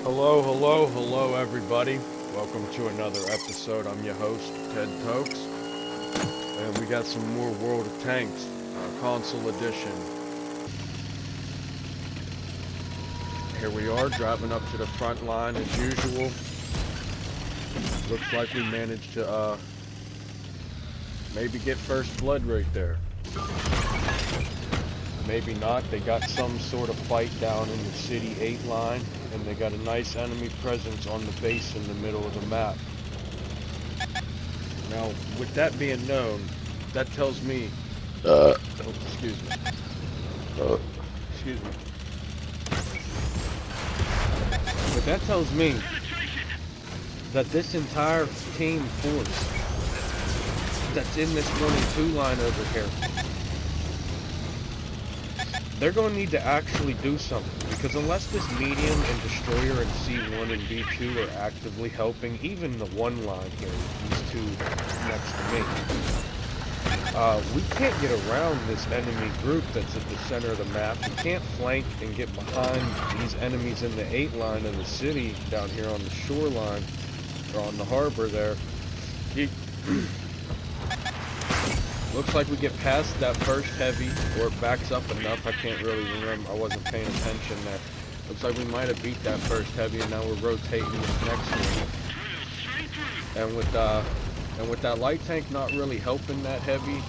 Hello, hello, hello, everybody. Welcome to another episode. I'm your host, TedTokez, and we got some more World of Tanks, console edition. Here we are, driving up to the front line as usual. Looks like we managed to maybe get first blood right there. Maybe not. They got some sort of fight down in the City 8 line, and they got a nice enemy presence on the base in the middle of the map. Now, with that being known, that tells me... oh, excuse me. Excuse me. But that tells me that this entire team force that's in this 1 and 2 line over here, they're going to need to actually do something, because unless this medium and destroyer and C1 and B2 are actively helping, even the 1 line here, these two next to me, we can't get around this enemy group that's at the center of the map. We can't flank and get behind these enemies in the 8 line of the city down here on the shoreline, or on the harbor there. Looks like we get past that first heavy, or it backs up enough. I can't really remember. I wasn't paying attention there. Looks like we might have beat that first heavy, and now we're rotating this next one. And with that light tank not really helping that heavy,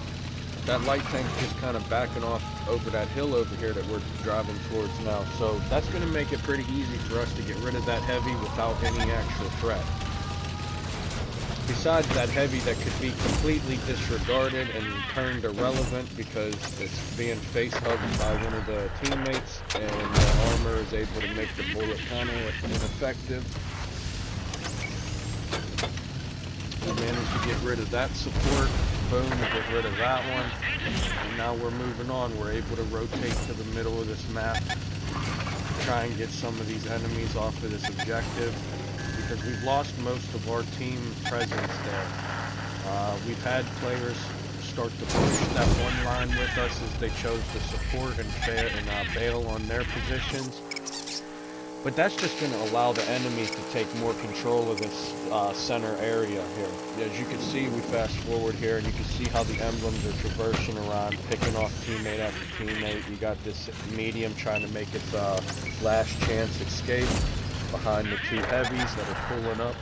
that light tank just kind of backing off over that hill over here that we're driving towards now. So that's going to make it pretty easy for us to get rid of that heavy without any actual threat. Besides that heavy that could be completely disregarded and turned irrelevant because it's being face hugged by one of the teammates, and the armor is able to make the bullet kind of ineffective. We managed to get rid of that support. Boom, get rid of that one. And now we're moving on. We're able to rotate to the middle of this map, try and get some of these enemies off of this objective, because we've lost most of our team presence there. We've had players start to push that 1 line with us as they chose to support and bail on their positions. But that's just going to allow the enemies to take more control of this center area here. As you can see, we fast forward here, and you can see how the emblems are traversing around, picking off teammate after teammate. You got this medium trying to make its last chance escape behind the 2 heavies that are pulling up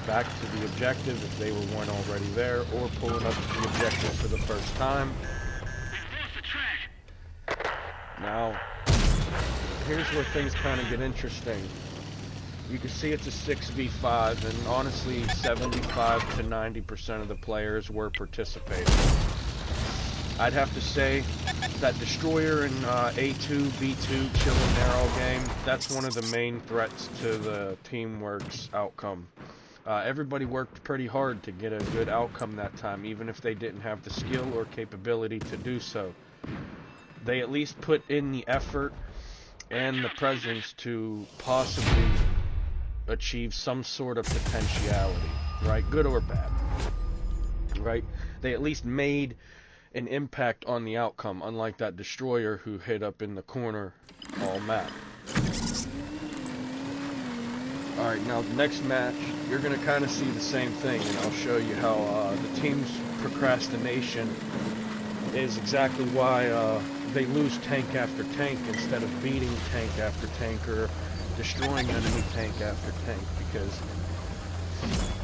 back to the objective if they weren't already there, or pulling up to the objective for the first time. Now, here's where things kind of get interesting. You can see it's a 6v5, and honestly 75 to 90% of the players were participating. I'd have to say that destroyer and A2, B2 chilling there all game, that's one of the main threats to the teamwork's outcome. Everybody worked pretty hard to get a good outcome that time, even if they didn't have the skill or capability to do so. They at least put in the effort and the presence to possibly achieve some sort of potentiality, right? Good or bad, right? They at least made an impact on the outcome, unlike that destroyer who hid up in the corner all map. Alright, now the next match, you're going to kind of see the same thing, and I'll show you how the team's procrastination is exactly why they lose tank after tank instead of beating tank after tank, or destroying enemy tank after tank. Because,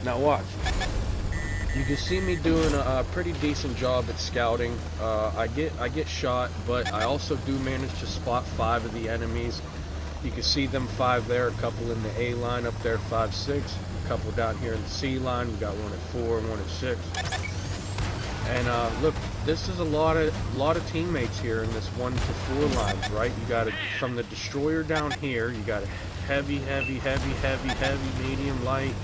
now watch. You can see me doing a pretty decent job at scouting. I get shot, but I also do manage to spot 5 of the enemies. You can see them 5 there, a couple in the A line up there, 5, 6, a couple down here in the C line. We got one at 4 and one at 6. And look, this is a lot of teammates here in this 1 to 4 lines, right? You got it from the destroyer down here. You got a heavy, medium, light.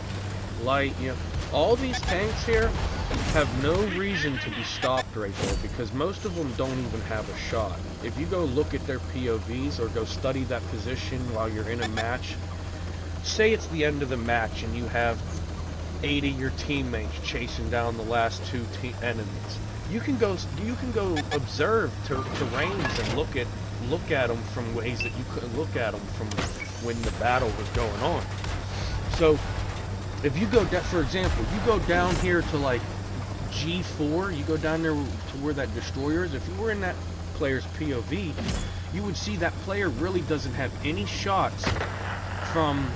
You know, all these tanks here have no reason to be stopped right there, because most of them don't even have a shot. If you go look at their POVs or go study that position while you're in a match, say it's the end of the match and you have 80 of your teammates chasing down the last 2 enemies. You can go observe terrains and look at them from ways that you couldn't look at them from when the battle was going on. So if you go down, for example, you go down here to like G4, you go down there to where that destroyer is. If you were in that player's POV, you would see that player really doesn't have any shots from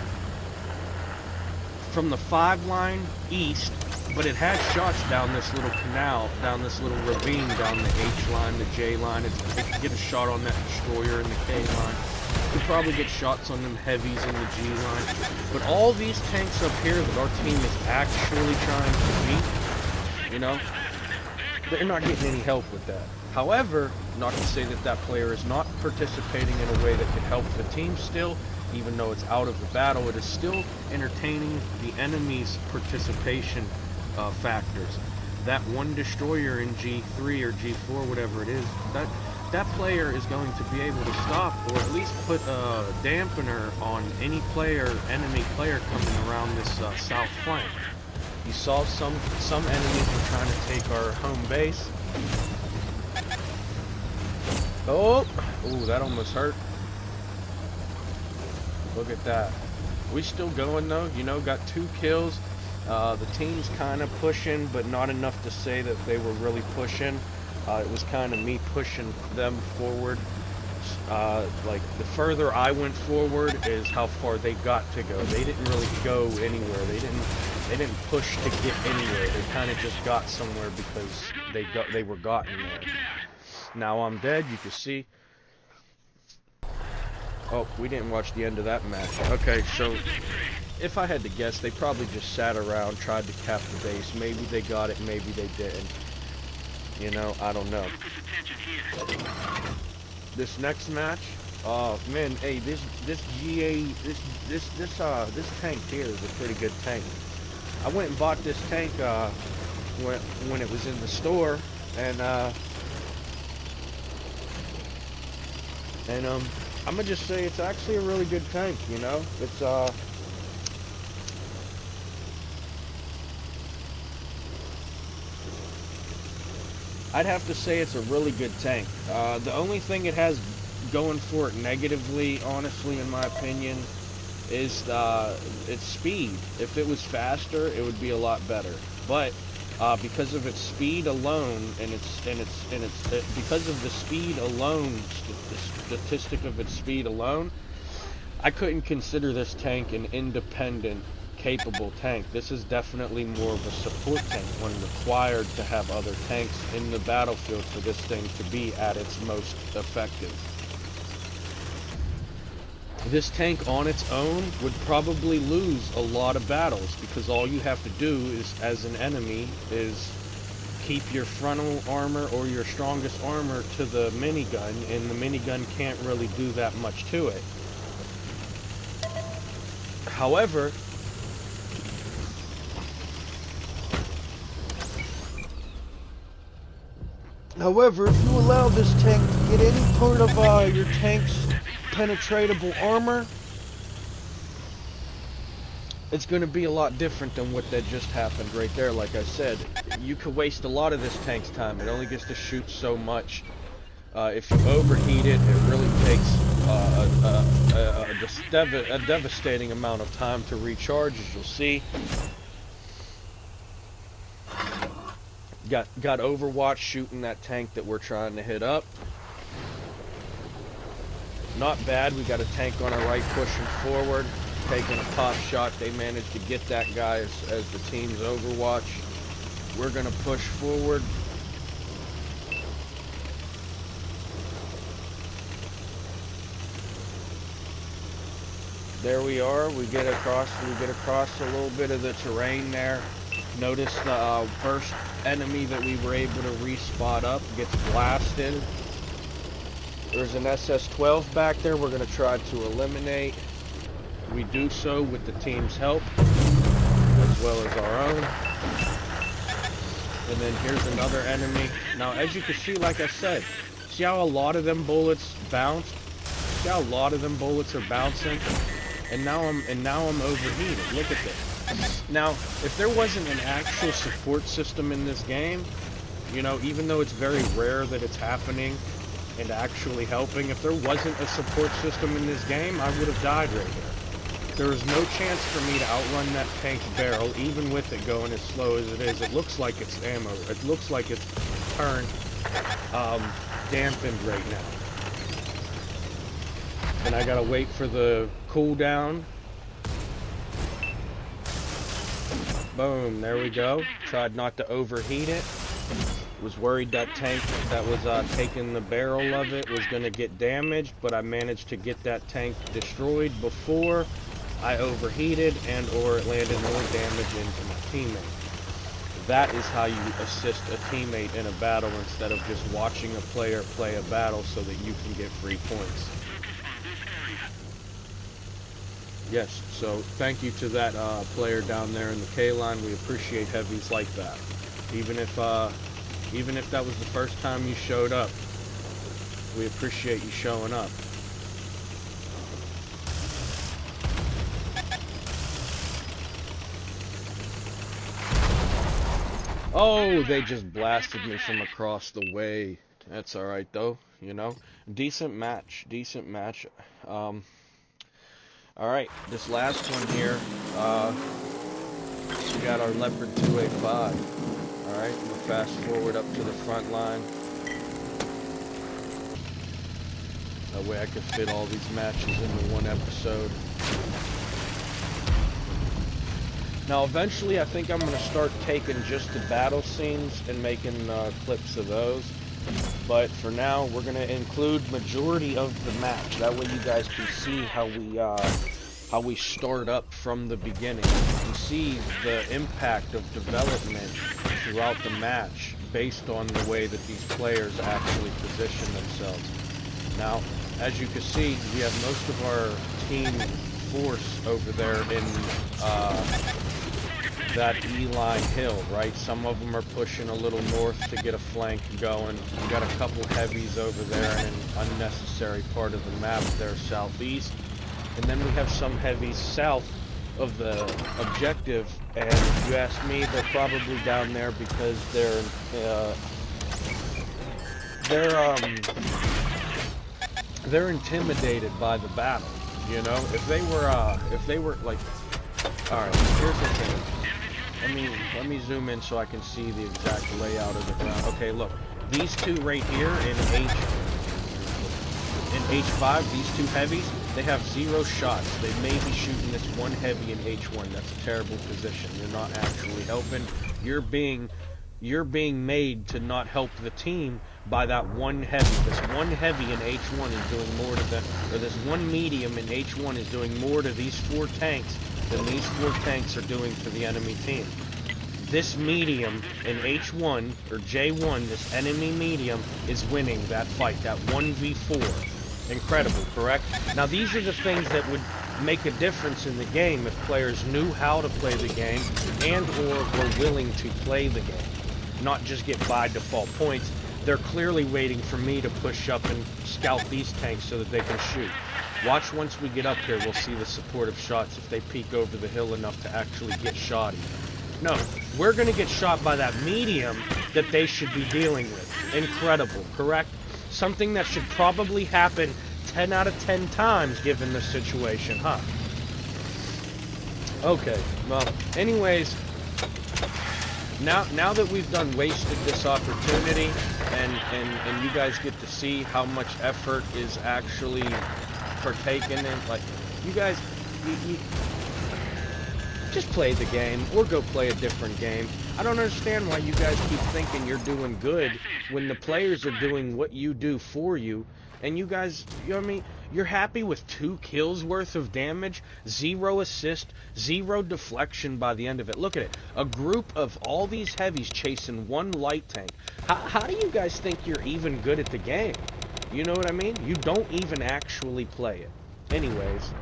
the 5 line east, but it has shots down this little canal, down this little ravine, down the H line, the J line. It can get a shot on that destroyer in the K line. You could probably get shots on them heavies in the G line. But all these tanks up here that our team is actually trying to beat, you know, they're not getting any help with that. However, not to say that that player is not participating in a way that could help the team still, even though it's out of the battle, it is still entertaining the enemy's participation factors. That one destroyer in G3 or G4, whatever it is, that player is going to be able to stop, or at least put a dampener on any enemy player coming around this south flank. You saw some enemies were trying to take our home base. Oh, that almost hurt. Look at that. We still going though, you know, got 2 kills. The team's kind of pushing, but not enough to say that they were really pushing. It was kind of me pushing them forward. Like the further I went forward is how far they got to go. They didn't really go anywhere. They didn't push to get anywhere. They kind of just got somewhere because they were gotten there. Now I'm dead, you can see. Oh, we didn't watch the end of that match. Okay, so if I had to guess, they probably just sat around, tried to cap the base. Maybe they got it, maybe they didn't. You know, I don't know. This next match, oh man, hey, this tank here is a pretty good tank. I went and bought this tank when it was in the store, and I'm gonna just say it's actually a really good tank, you know? It's I'd have to say it's a really good tank. The only thing it has going for it negatively, honestly, in my opinion, is its speed. If it was faster, it would be a lot better. But because of its speed alone, because of the speed alone, the statistic of its speed alone, I couldn't consider this tank an independent, capable tank. This is definitely more of a support tank, one required to have other tanks in the battlefield for this thing to be at its most effective. This tank on its own would probably lose a lot of battles, because all you have to do is, as an enemy, is keep your frontal armor or your strongest armor to the minigun, and the minigun can't really do that much to it. However, if you allow this tank to get any part of your tank's penetratable armor, it's going to be a lot different than what that just happened right there. Like I said, you could waste a lot of this tank's time. It only gets to shoot so much. If you overheat it, it really takes a devastating amount of time to recharge, as you'll see. Got Overwatch shooting that tank that we're trying to hit up. Not bad. We got a tank on our right pushing forward, taking a pop shot. They managed to get that guy as the team's Overwatch. We're going to push forward. There we are. We get across a little bit of the terrain there. Notice the first enemy that we were able to respot up gets blasted. There's an SS-12 back there we're going to try to eliminate. We do so with the team's help, as well as our own. And then here's another enemy. Now, as you can see, like I said, see how a lot of them bullets bounced? See how a lot of them bullets are bouncing? And now I'm overheated. Look at this. Now, if there wasn't an actual support system in this game, you know, even though it's very rare that it's happening, and actually helping. If there wasn't a support system in this game, I would have died right here. There is no chance for me to outrun that tank's barrel, even with it going as slow as it is. It looks like it's ammo. It looks like it's turned dampened right now. And I gotta wait for the cooldown. Boom, there we go. Tried not to overheat it. Was worried that tank that was taking the barrel of it was gonna get damaged, but I managed to get that tank destroyed before I overheated and or it landed more damage into my teammate. That is how you assist a teammate in a battle instead of just watching a player play a battle so that you can get free points. Yes, so thank you to that player down there in the K line. We appreciate heavies like that. Even if that was the first time you showed up, we appreciate you showing up. Oh, they just blasted me from across the way. That's alright though, you know. Decent match, decent match. Alright, this last one here, we got our Leopard 285. Alright, we'll fast forward up to the front line. That way I can fit all these matches into one episode. Now eventually I think I'm going to start taking just the battle scenes and making clips of those. But for now we're going to include majority of the match. That way you guys can see how we start up from the beginning. You can see the impact of development throughout the match based on the way that these players actually position themselves. Now, as you can see, we have most of our team force over there in that E-line hill, right? Some of them are pushing a little north to get a flank going. We got a couple heavies over there in an unnecessary part of the map there southeast. And then we have some heavies south of the objective, and if you ask me, they're probably down there because they're intimidated by the battle, you know? If they were like, all right, here's the thing. Let me zoom in so I can see the exact layout of the ground. Okay, look, these two right here in H5, these two heavies, they have 0 shots. They may be shooting this one heavy in H1. That's a terrible position. You're not actually helping. You're being made to not help the team by that one heavy. This one heavy in H1 is doing more to them, or this one medium in H1 is doing more to these 4 tanks than these 4 tanks are doing for the enemy team. This medium in H1, or J1, this enemy medium, is winning that fight, that 1v4. Incredible, correct? Now these are the things that would make a difference in the game if players knew how to play the game and or were willing to play the game. Not just get by default points. They're clearly waiting for me to push up and scout these tanks so that they can shoot. Watch once we get up here, we'll see the supportive shots if they peek over the hill enough to actually get shoddy. No, we're going to get shot by that medium that they should be dealing with. Incredible, correct? Something that should probably happen 10 out of 10 times given the situation, huh? Okay, well, anyways, now that we've wasted this opportunity and you guys get to see how much effort is actually partaken in, like, you guys, you just play the game or go play a different game. I don't understand why you guys keep thinking you're doing good when the players are doing what you do for you, and you guys, you know what I mean? You're happy with 2 kills worth of damage, 0 assist, 0 deflection by the end of it. Look at it. A group of all these heavies chasing 1 light tank. How do you guys think you're even good at the game? You know what I mean? You don't even actually play it. Anyways,